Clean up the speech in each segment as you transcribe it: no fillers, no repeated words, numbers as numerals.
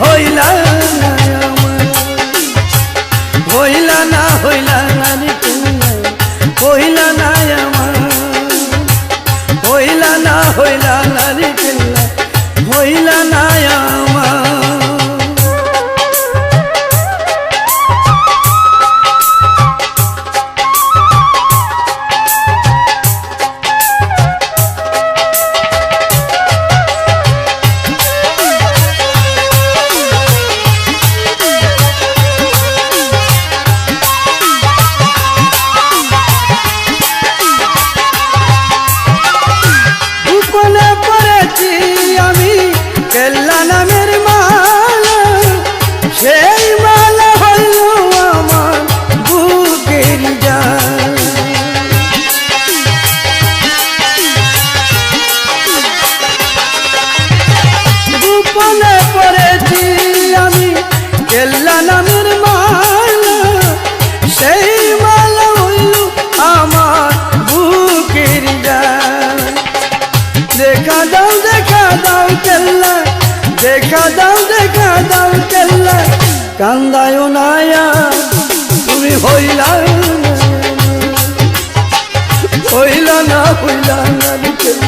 হইলা না আমার, হইলা না নারকেল হইলা না আমার, হইলা না নারকেল হইলা না আমার। আমি কেল্লা নামের মালা, সেই মালা হইল আমার বুকের জান। গোপনে পড়েছি আমি কেল্লা নামের মালা, সেই মালা হইল আমার বুকের জান। দেখা দাও কেল্লা, দেখা দাও কেল্লা, কান্দায় নায়া তুমি হইলা না নারকেল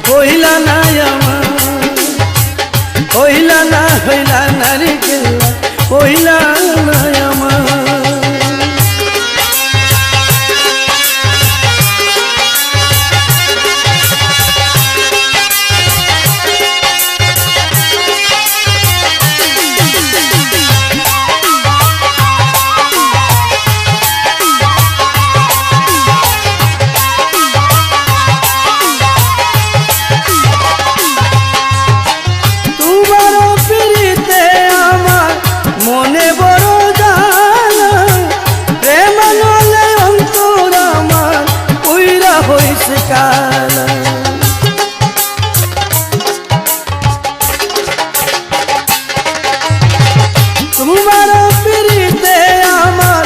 হইলা না আমার, হইলা না নারকেল হইলা না আমার। তোমার পিরিতে আমার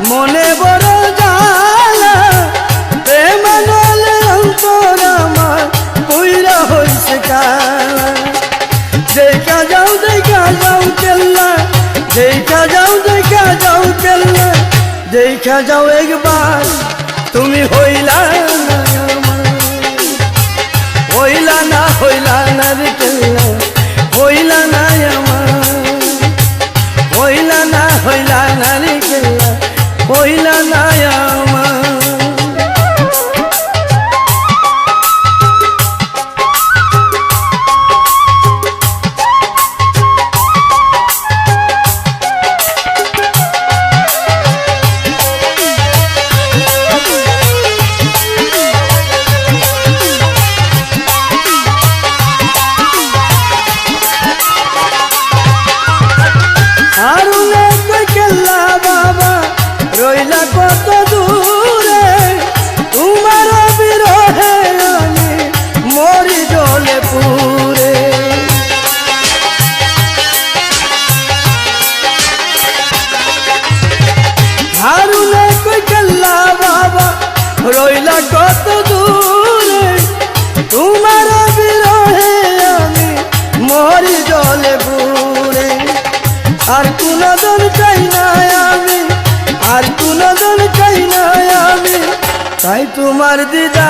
মনে বড় জ্বালা, প্রেম নলে অন্তর আমার কইরা হইছে কালা। দেখা যাও কেল্লা, দেখা যাও কেল্লা, দেখা যাও একবার তুমি হইলা না আমার, হইলা না নারকেল হইলা না আমার, হইলা না নারকেল হইলা না আমার। আরুলে কই কেল্লা বাবা রইলা কত দূরে, তোমার বিরহে আমি মরি জলে পুরে। আরুলে কই কেল্লা বাবা রইলা কত দূরে, তোমার বিরহে আমি মরি জলে পুরে। আর কোনদিন চাই না আমি, আর কোনদিন চাই না আমি, তাই তোমার দিদা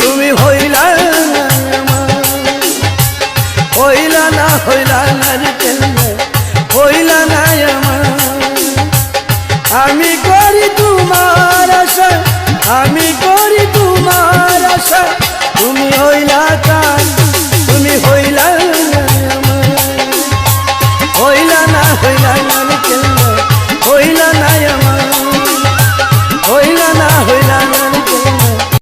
তুমি হইলা না আমার, হইলা না নারকেল